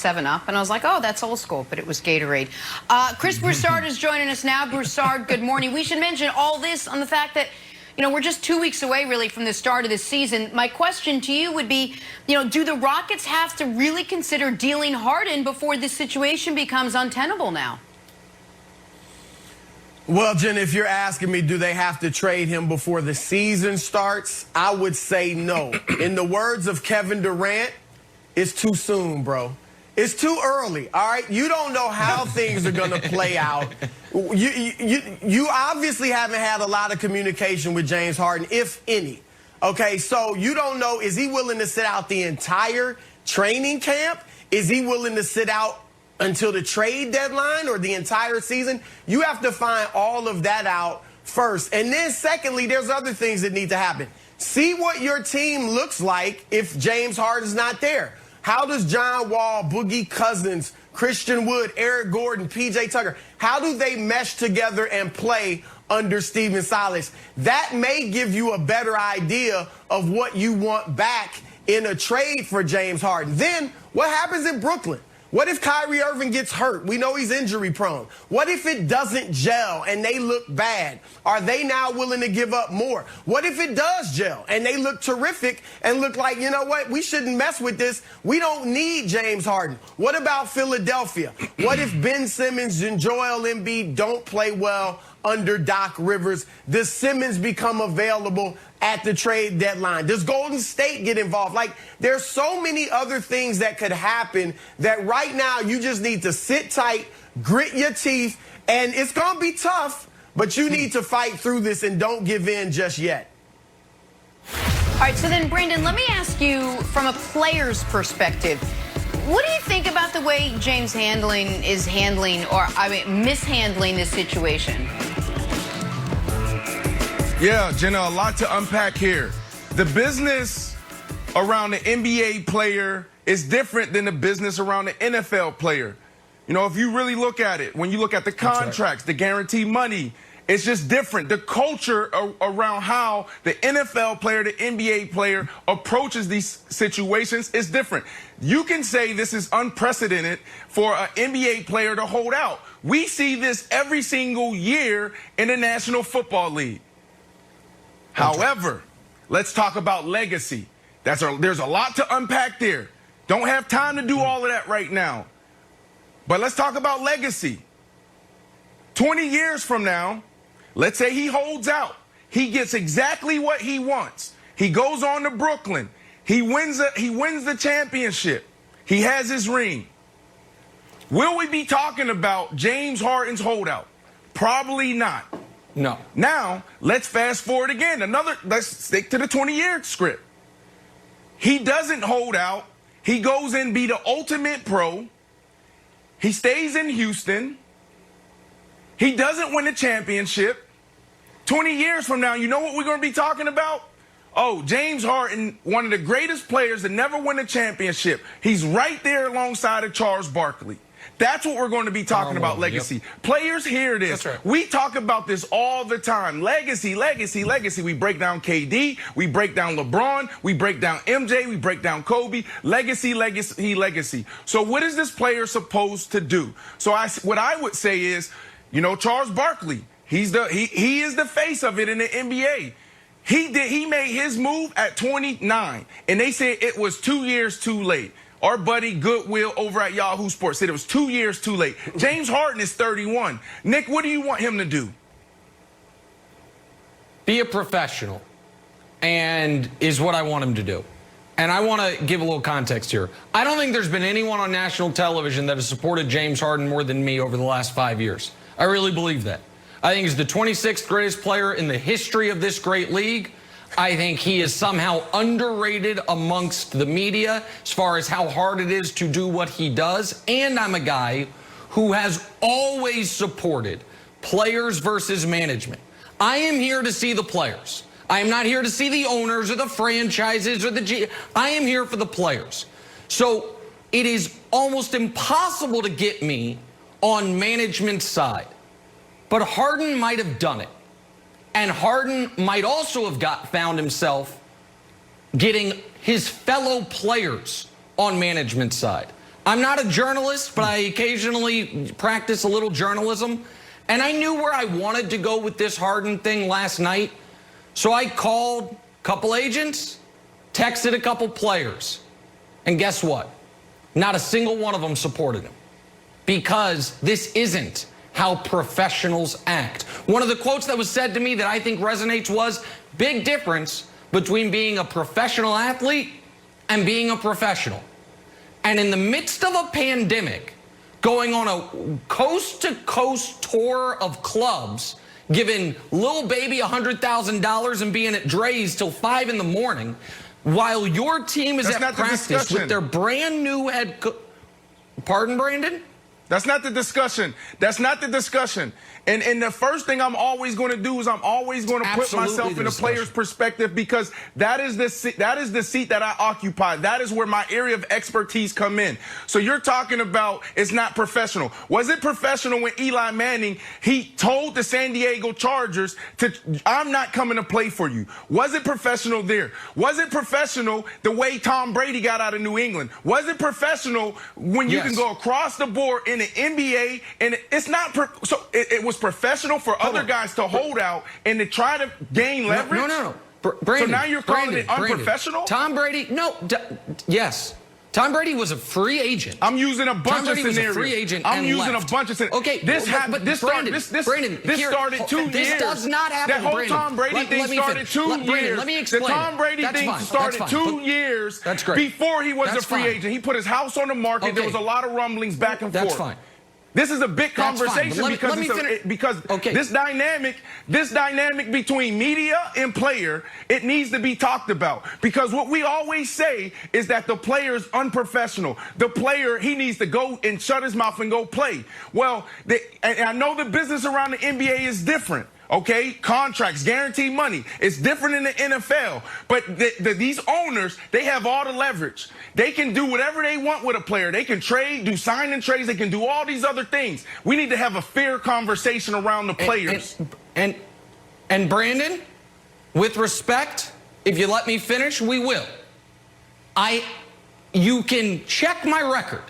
7-Up, and I was like, oh, that's old school, but it was Gatorade. Chris Broussard is joining us now. Broussard, good morning. We should mention all this on the fact that, you know, we're just 2 weeks away, really, from the start of this season. My question to you would be, you know, do the Rockets have to really consider dealing Harden before this situation becomes untenable now? Well, Jen, if you're asking me, do they have to trade him before the season starts? I would say no. In the words of Kevin Durant, it's too soon, bro. It's too early, all right? You don't know how things are going to play out. You obviously haven't had a lot of communication with James Harden, if any. Okay, so you don't know, is he willing to sit out the entire training camp? Is he willing to sit out until the trade deadline or the entire season? You have to find all of that out first. And then secondly, there's other things that need to happen. See what your team looks like if James Harden's not there. How does John Wall, Boogie Cousins, Christian Wood, Eric Gordon, PJ Tucker, how do they mesh together and play under Stephen Silas? That may give you a better idea of what you want back in a trade for James Harden. Then what happens in Brooklyn? What if Kyrie Irving gets hurt? We know he's injury prone. What if it doesn't gel and they look bad? Are they now willing to give up more? What if it does gel and they look terrific and look like, you know what, we shouldn't mess with this. We don't need James Harden. What about Philadelphia? What if Ben Simmons and Joel Embiid don't play well under Doc Rivers? Does Simmons become available at the trade deadline? Does Golden State get involved? Like, there's so many other things that could happen that right now you just need to sit tight, grit your teeth, and it's going to be tough, but you need to fight through this and don't give in just yet. All right, so then, Brandon, let me ask you from a player's perspective, what do you think about the way James is mishandling this situation? Yeah, Jenna, a lot to unpack here. The business around the NBA player is different than the business around the NFL player. You know, if you really look at it, when you look at the contracts, the guaranteed money, it's just different. The culture around how the NFL player, the NBA player approaches these situations is different. You can say this is unprecedented for an NBA player to hold out. We see this every single year in the National Football League. However, let's talk about legacy. There's a lot to unpack there. Don't have time to do all of that right now. But let's talk about legacy. 20 years from now, let's say he holds out. He gets exactly what he wants. He goes on to Brooklyn. He wins the championship. He has his ring. Will we be talking about James Harden's holdout? Probably not. No. Now, let's fast forward again. Let's stick to the 20-year script. He doesn't hold out. He goes and be the ultimate pro. He stays in Houston. He doesn't win the championship. 20 years from now, you know what we're going to be talking about? Oh, James Harden, one of the greatest players to never win a championship. He's right there alongside of Charles Barkley. That's what we're going to be talking about, legacy. Yep. Players hear this. That's right. We talk about this all the time. Legacy, legacy, legacy. We break down KD. We break down LeBron. We break down MJ. We break down Kobe. Legacy, legacy, legacy. So what is this player supposed to do? So what I would say is, you know, Charles Barkley, he is the face of it in the NBA. He made his move at 29, and they said it was 2 years too late. Our buddy Goodwill over at Yahoo Sports said it was 2 years too late. James Harden is 31. Nick, what do you want him to do? Be a professional, and is what I want him to do. And I want to give a little context here. I don't think there's been anyone on national television that has supported James Harden more than me over the last 5 years. I really believe that. I think he's the 26th greatest player in the history of this great league. I think he is somehow underrated amongst the media as far as how hard it is to do what he does. And I'm a guy who has always supported players versus management. I am here to see the players. I am not here to see the owners or the franchises or I am here for the players. So it is almost impossible to get me on management's side. But Harden might have done it. And Harden might also have found himself getting his fellow players on management's side. I'm not a journalist, but I occasionally practice a little journalism. And I knew where I wanted to go with this Harden thing last night. So I called a couple agents, texted a couple players. And guess what? Not a single one of them supported him. Because this isn't how professionals act. One of the quotes that was said to me that I think resonates was, big difference between being a professional athlete and being a professional. And in the midst of a pandemic, going on a coast-to-coast tour of clubs, giving Lil Baby $100,000 and being at Dre's till 5 in the morning, while your team is at practice with their brand new head coach. Pardon, Brandon? That's not the discussion. That's not the discussion. And the first thing I'm always going to do is I'm always going to put myself in the player's perspective, because that is the seat that I occupy. That is where my area of expertise come in. So you're talking about it's not professional. Was it professional when Eli Manning, he told the San Diego Chargers I'm not coming to play for you? Was it professional there? Was it professional the way Tom Brady got out of New England? Was it professional when you can go across the board in the NBA? And it's not so it was professional for other guys to hold out and to try to gain leverage? No. Brandon, so now you're calling it unprofessional? Tom Brady, yes. Tom Brady was a free agent. I'm using a bunch of scenarios. Was a free agent I'm using a bunch of scenarios. Okay, this started 2 years. This does not happen. That whole Tom Brady thing started 2 years. Let me explain. The Tom Brady thing started 2 years before he was a free agent. He put his house on the market. There was a lot of rumblings back and forth. That's fine. This is a big conversation because this dynamic between media and player, it needs to be talked about. Because what we always say is that the player is unprofessional. The player, he needs to go and shut his mouth and go play. Well, and I know the business around the NBA is different. Okay, contracts, guaranteed money. It's different in the NFL. But these owners, they have all the leverage. They can do whatever they want with a player. They can trade, do signing trades. They can do all these other things. We need to have a fair conversation around the players. And Brandon, with respect, if you let me finish, we will. You can check my record.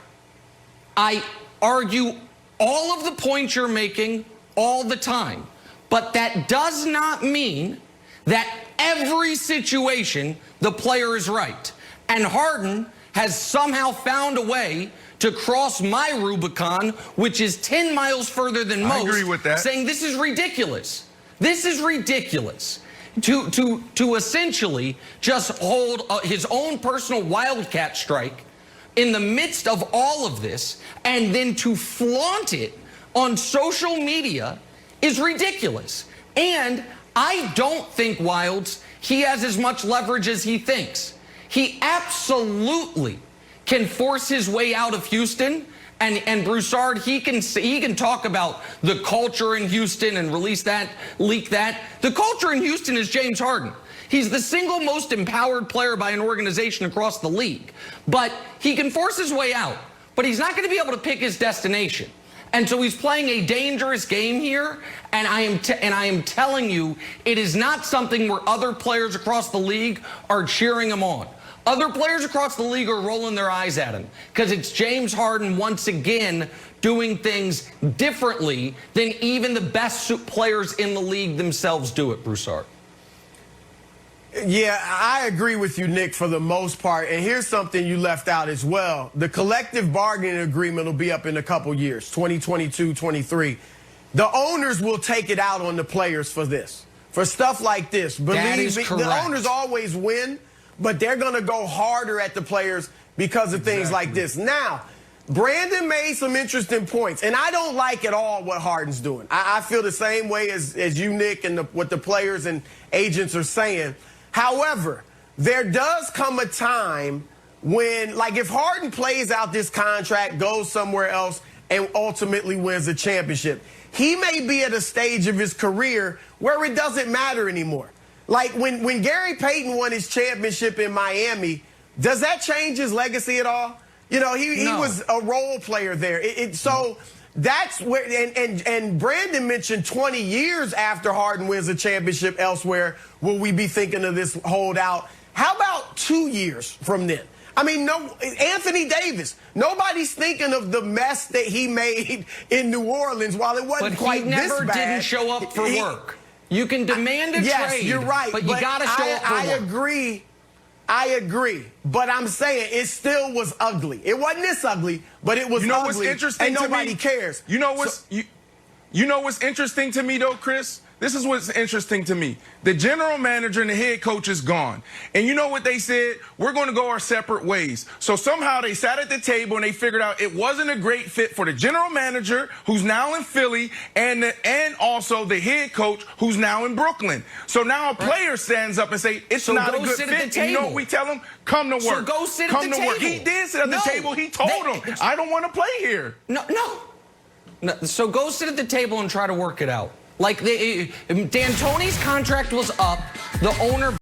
I argue all of the points you're making all the time. But that does not mean that every situation the player is right. And Harden has somehow found a way to cross my Rubicon, which is 10 miles further than most. I agree with that. Saying this is ridiculous. This is ridiculous. To essentially just hold his own personal wildcat strike in the midst of all of this, and then to flaunt it on social media is ridiculous. And I don't think, Wilds, he has as much leverage as he thinks. He absolutely can force his way out of Houston. And Broussard, he can talk about the culture in Houston and leak that. The culture in Houston is James Harden. He's the single most empowered player by an organization across the league. But he can force his way out. But he's not going to be able to pick his destination. And so he's playing a dangerous game here, and I am telling you, it is not something where other players across the league are cheering him on. Other players across the league are rolling their eyes at him because it's James Harden once again doing things differently than even the best players in the league themselves do it, Broussard. Yeah, I agree with you, Nick, for the most part. And here's something you left out as well. The collective bargaining agreement will be up in a couple years, 2022, 23. The owners will take it out on the players for this, for stuff like this. Believe me, the owners always win, but they're going to go harder at the players because of things like this. Now, Brandon made some interesting points, and I don't like at all what Harden's doing. I feel the same way as you, Nick, and what the players and agents are saying. However, there does come a time when, like, if Harden plays out this contract, goes somewhere else, and ultimately wins a championship, he may be at a stage of his career where it doesn't matter anymore. Like, when Gary Payton won his championship in Miami, does that change his legacy at all? You know, he was a role player there. So that's where, and Brandon mentioned 20 years after Harden wins a championship elsewhere, will we be thinking of this holdout? How about 2 years from then? I mean, no, Anthony Davis. Nobody's thinking of the mess that he made in New Orleans while it wasn't quite this bad. But he never didn't show up for work. You can demand a trade. Yes, you're right. But you got to show up for work. I agree. But I'm saying it still was ugly. It wasn't this ugly, but it was ugly. What's interesting and to nobody me? cares. You know what's interesting to me, though, Chris? This is what's interesting to me. The general manager and the head coach is gone. And you know what they said? We're going to go our separate ways. So somehow they sat at the table and they figured out it wasn't a great fit for the general manager, who's now in Philly, and also the head coach, who's now in Brooklyn. So now a player stands up and say, it's not a good fit. And you know what we tell him? Come to work. So go sit at the table. He did sit at the table. He told him, I don't want to play here. No. So go sit at the table and try to work it out. Like, D'Antoni's contract was up. The owner...